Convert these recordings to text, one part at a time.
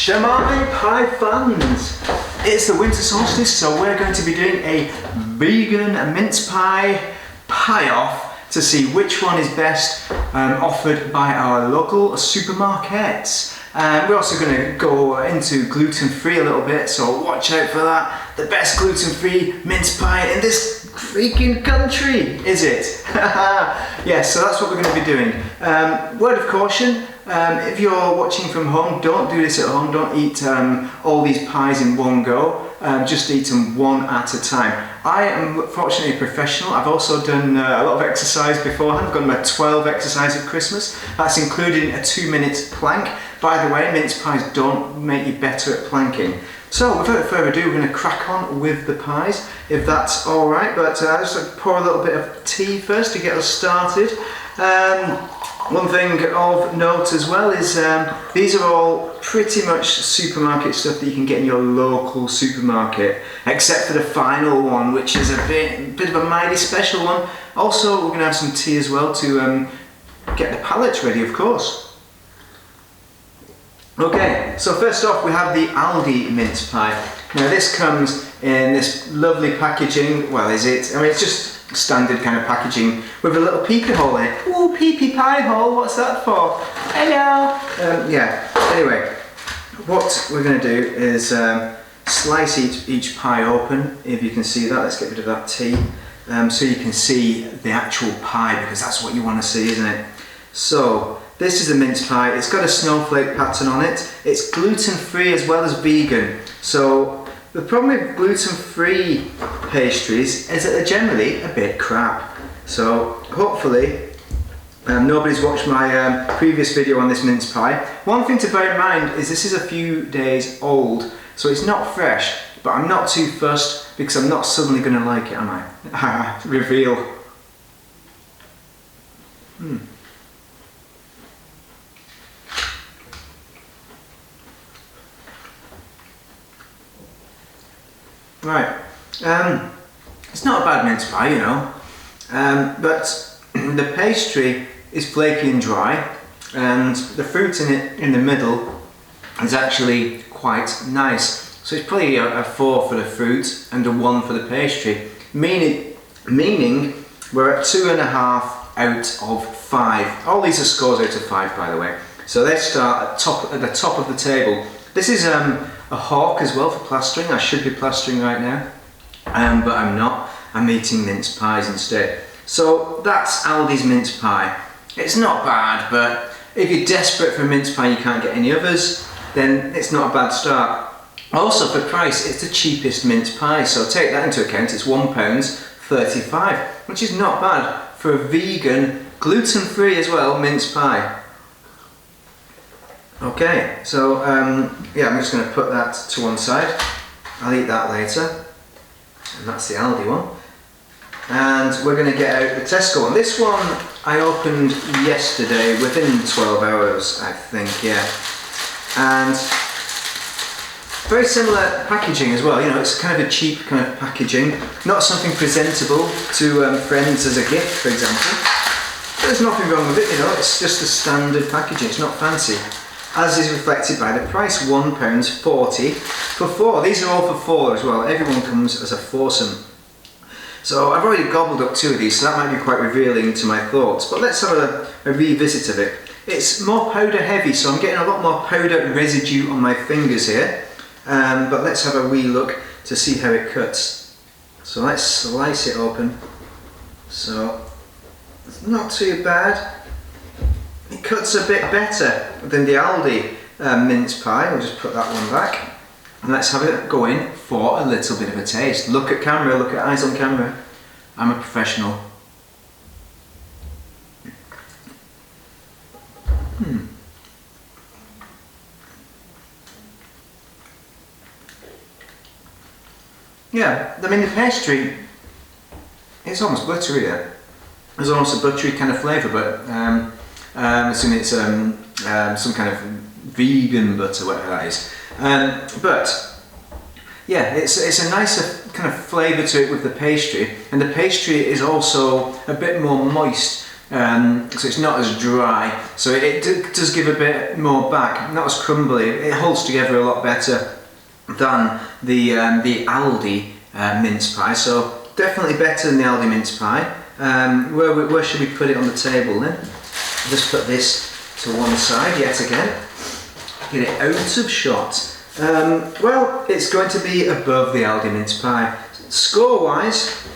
Shamai pie fans! It's the winter solstice, so we're going to be doing a vegan mince pie off to see which one is best offered by our local supermarkets. We're also going to go into gluten-free a little bit, so watch out for that. The best gluten-free mince pie in this freaking country, is it? Yes, so that's what we're going to be doing. Word of caution, if you're watching from home, don't do this at home. Don't eat all these pies in one go. Just eat them one at a time. I am fortunately a professional. I've also done a lot of exercise beforehand. I've got my 12 exercise of Christmas. That's including a 2-minute plank. By the way, mince pies don't make you better at planking. So without further ado, we're going to crack on with the pies, if that's alright. But I'll just pour a little bit of tea first to get us started. One thing of note as well is these are all pretty much supermarket stuff that you can get in your local supermarket, except for the final one, which is a bit of a mighty special one. Also, we're going to have some tea as well to get the palate ready, of course. Okay, so first off we have the Aldi mince pie. Now this comes in this lovely packaging. Well, is it? I mean, it's just standard kind of packaging with a little peepee hole in it. Ooh, peepee pie hole, what's that for? Hello! Yeah, anyway, what we're going to do is slice each pie open. If you can see that, let's get rid of that tea. So you can see the actual pie, because that's what you want to see, isn't it? So, this is a mince pie. It's got a snowflake pattern on it. It's gluten-free as well as vegan. So the problem with gluten-free pastries is that they're generally a bit crap. So hopefully nobody's watched my previous video on this mince pie. One thing to bear in mind is this is a few days old, so it's not fresh, but I'm not too fussed because I'm not suddenly going to like it, am I? Reveal. Right, it's not a bad mince pie, you know, but the pastry is flaky and dry, and the fruit in it in the middle is actually quite nice. So it's probably a 4 for the fruit and a 1 for the pastry, meaning we're at 2.5 out of 5. All these are scores out of 5, by the way. So let's start at the top of the table. This is a hawk as well for plastering. I should be plastering right now, but I'm not. I'm eating mince pies instead. So that's Aldi's mince pie. It's not bad, but if you're desperate for a mince pie and you can't get any others, then it's not a bad start. Also, for price, it's the cheapest mince pie, so take that into account. It's £1.35, which is not bad for a vegan, gluten-free as well, mince pie. Okay, so yeah, I'm just going to put that to one side. I'll eat that later. And that's the Aldi one. And we're going to get out the Tesco one. This one I opened yesterday, within 12 hours, I think, yeah. And very similar packaging as well, you know, it's kind of a cheap kind of packaging. Not something presentable to friends as a gift, for example. But there's nothing wrong with it, you know, it's just a standard packaging, it's not fancy. As is reflected by the price, £1.40 for 4. These are all for 4 as well. Everyone comes as a foursome. So I've already gobbled up 2 of these, so that might be quite revealing to my thoughts. But let's have a revisit of it. It's more powder heavy, so I'm getting a lot more powder residue on my fingers here. But let's have a wee look to see how it cuts. So let's slice it open. So it's not too bad. It cuts a bit better than the Aldi mince pie. We'll just put that one back. And let's have it go in for a little bit of a taste. Look at camera, look at eyes on camera. I'm a professional. Yeah, I mean the pastry, it's almost buttery there. There's almost a buttery kind of flavour, but I'm assuming it's some kind of vegan butter, whatever that is. But yeah, it's a nicer kind of flavour to it with the pastry, and the pastry is also a bit more moist so it's not as dry. So it does give a bit more back, not as crumbly. It holds together a lot better than the Aldi mince pie. So definitely better than the Aldi mince pie. Where should we put it on the table then? Just put this to one side yet again. Get it out of shot. Well, it's going to be above the Aldi mince pie. Score-wise,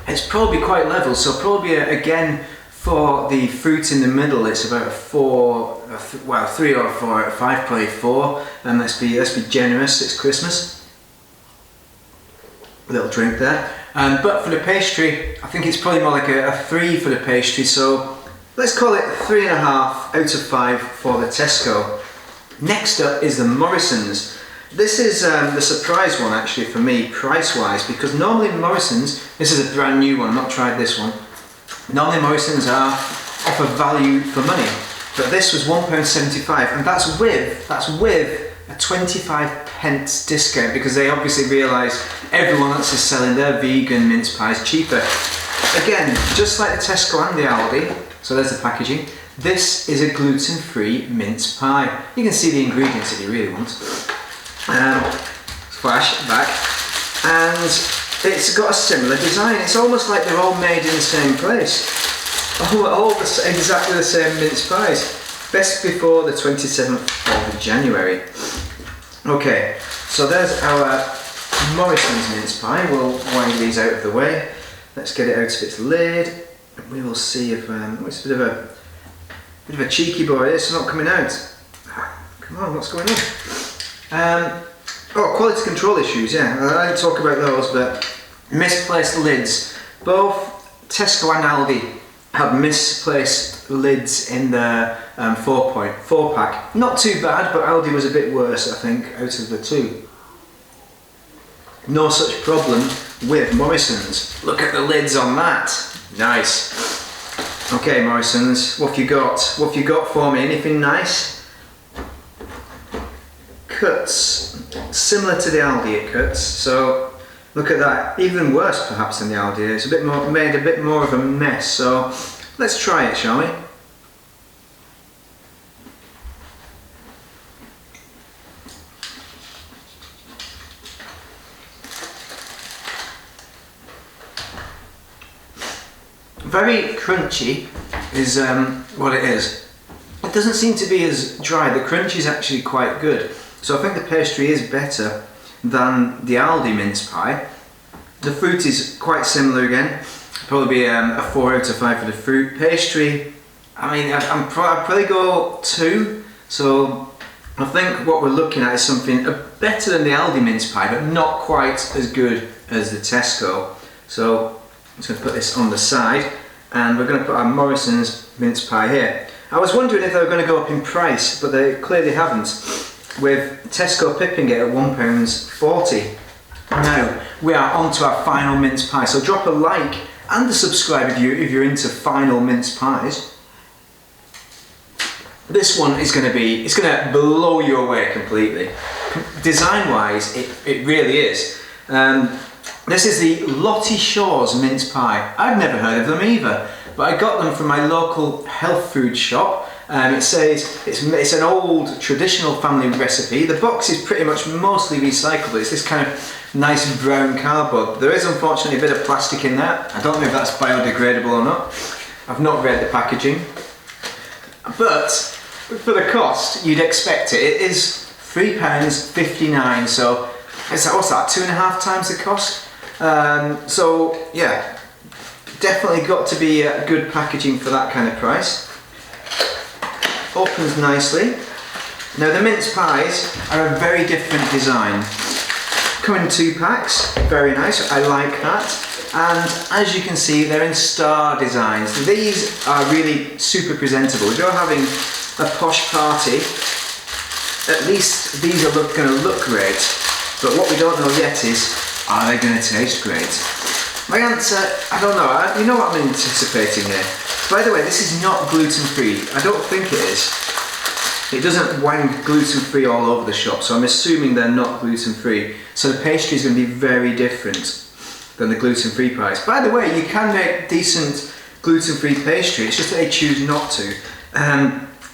it's probably quite level. So probably again for the fruit in the middle, it's about a 4. Well, 3 or 4 out of 5, probably 4. And let's be generous. It's Christmas. A little drink there. But for the pastry, I think it's probably more like a 3 for the pastry. So let's call it 3.5 out of 5 for the Tesco. Next up is the Morrisons. This is the surprise one actually for me, price-wise, because normally Morrisons, this is a brand new one, I've not tried this one. Normally Morrisons offer value for money, but this was £1.75, and that's with a 25p discount, because they obviously realise everyone else is selling their vegan mince pies cheaper. Again, just like the Tesco and the Aldi, so there's the packaging. This is a gluten-free mince pie. You can see the ingredients if you really want. Flash back, and it's got a similar design. It's almost like they're all made in the same place. Exactly the same mince pies. Best before the 27th of January. Okay, so there's our Morrisons mince pie. We'll wind these out of the way. Let's get it out of its lid. We will see if it's a bit of a cheeky boy. It's not coming out. Come on, what's going on? Quality control issues. Yeah, I didn't talk about those, but misplaced lids. Both Tesco and Aldi have misplaced lids in their 4 pack. Not too bad, but Aldi was a bit worse, I think, out of the two. No such problem with Morrisons. Look at the lids on that. Nice. Okay, Morrisons, what have you got? What have you got for me? Anything nice? Cuts. Similar to the Aldi it cuts, so look at that. Even worse perhaps than the Aldi. It's made a bit more of a mess, so let's try it, shall we? Very crunchy is what it is. It doesn't seem to be as dry. The crunch is actually quite good. So I think the pastry is better than the Aldi mince pie. The fruit is quite similar again. Probably a 4 out of 5 for the fruit. Pastry, I mean, I'd probably go 2. So I think what we're looking at is something better than the Aldi mince pie, but not quite as good as the Tesco. So I'm just going to put this on the side, and we're going to put our Morrisons mince pie here. I was wondering if they were going to go up in price, but they clearly haven't, with Tesco pipping it at £1.40. Now we are on to our final mince pie, so drop a like and a subscribe if you're into final mince pies. This one is going to blow you away completely. Design wise, it really is. This is the Lottie Shaw's mince pie. I've never heard of them either, but I got them from my local health food shop. It says it's an old traditional family recipe. The box is pretty much mostly recyclable. It's this kind of nice brown cardboard. There is unfortunately a bit of plastic in there. I don't know if that's biodegradable or not. I've not read the packaging. But for the cost, you'd expect it. It is £3.59, so what's that, 2.5 times the cost? So yeah, definitely got to be good packaging for that kind of price. Opens nicely. Now the mince pies are a very different design. Come in 2 packs, very nice, I like that. And as you can see, they're in star designs. These are really super presentable. If you're having a posh party, at least these are going to look great. But what we don't know yet is, are they going to taste great? My answer, I don't know. You know what I'm anticipating here. By the way, this is not gluten-free. I don't think it is. It doesn't wang gluten-free all over the shop, so I'm assuming they're not gluten-free. So the pastry is going to be very different than the gluten-free pies. By the way, you can make decent gluten-free pastry. It's just that they choose not to.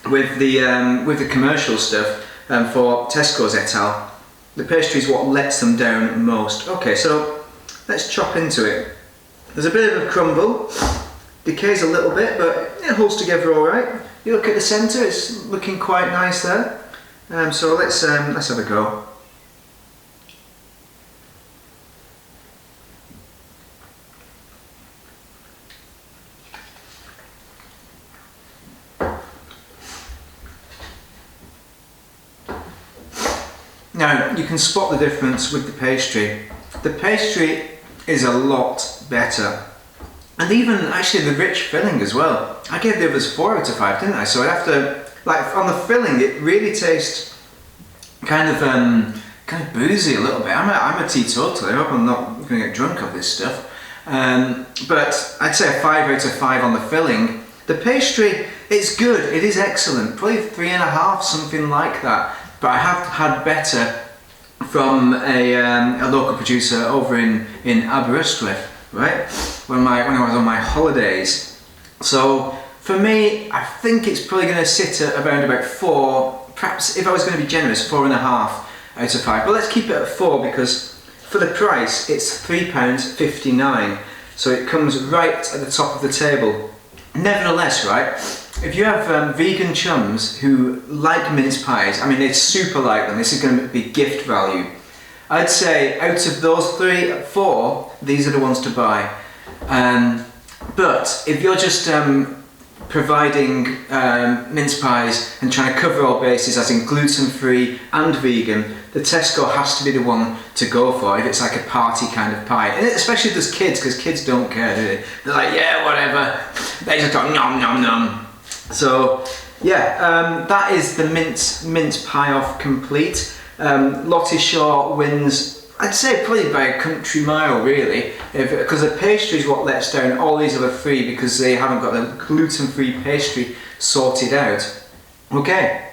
With the commercial stuff for Tesco's et al., the pastry is what lets them down most. Okay, so let's chop into it. There's a bit of a crumble, decays a little bit, but it holds together all right. You look at the centre; it's looking quite nice there. So let's have a go. Now, you can spot the difference with the pastry. The pastry is a lot better. And even actually the rich filling as well. I gave the others 4 out of 5, didn't I? So I'd have to, like on the filling, it really tastes kind of boozy a little bit. I'm a teetotaler. I hope I'm not going to get drunk off this stuff. But I'd say a 5 out of 5 on the filling. The pastry, it's good. It is excellent. Probably 3.5, something like that. But I have had better from a local producer over in Aberystwyth, right? When I was on my holidays. So for me, I think it's probably going to sit at around about 4. Perhaps if I was going to be generous, 4.5 out of 5. But let's keep it at 4 because for the price, it's £3.59. So it comes right at the top of the table. Nevertheless, right? If you have vegan chums who like mince pies, I mean they super like them, this is going to be gift value. I'd say out of those 3, 4, these are the ones to buy. But if you're just providing mince pies and trying to cover all bases as in gluten-free and vegan, the Tesco has to be the one to go for if it's like a party kind of pie. And especially if there's kids, because kids don't care, do they? They're like, yeah, whatever. They just go nom nom nom. So yeah, that is the mince pie off complete. Lottie Shaw wins, I'd say probably by a country mile really, because the pastry is what lets down all these other 3 because they haven't got the gluten-free pastry sorted out. Okay.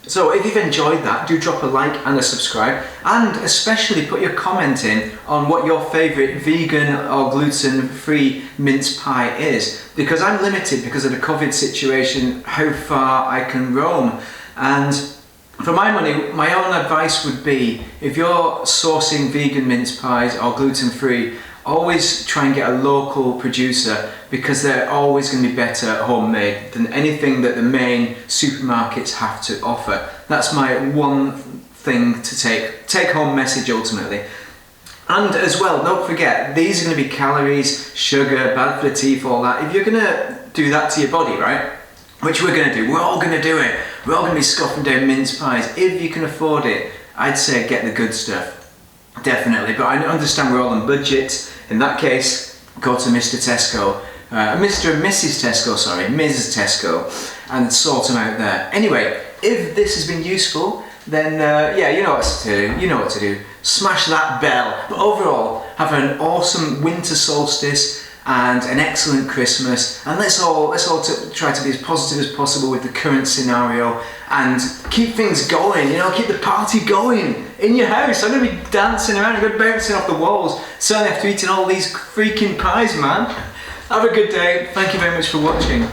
So if you've enjoyed that, do drop a like and a subscribe, and especially put your comment in on what your favourite vegan or gluten-free mince pie is, because I'm limited because of the COVID situation how far I can roam. And for my money, my own advice would be, if you're sourcing vegan mince pies or gluten-free, always try and get a local producer, because they're always going to be better homemade than anything that the main supermarkets have to offer. That's my one thing to take home message ultimately. And as well, don't forget, these are going to be calories, sugar, bad for the teeth, all that. If you're going to do that to your body, right, which we're going to do, we're all going to do it. We're all going to be scoffing down mince pies. If you can afford it, I'd say get the good stuff. Definitely, but I understand we're all on budget. In that case, go to Mr. Tesco, Mr. and Mrs. Tesco, sorry, Ms. Tesco, and sort them out there. Anyway, if this has been useful, then yeah, you know what to do. Smash that bell. But overall, have an awesome winter solstice and an excellent Christmas. And let's all try to be as positive as possible with the current scenario and keep things going. You know, keep the party going in your house. I'm gonna be dancing around, I'm gonna be bouncing off the walls. Certainly after eating all these freaking pies, man. Have a good day. Thank you very much for watching.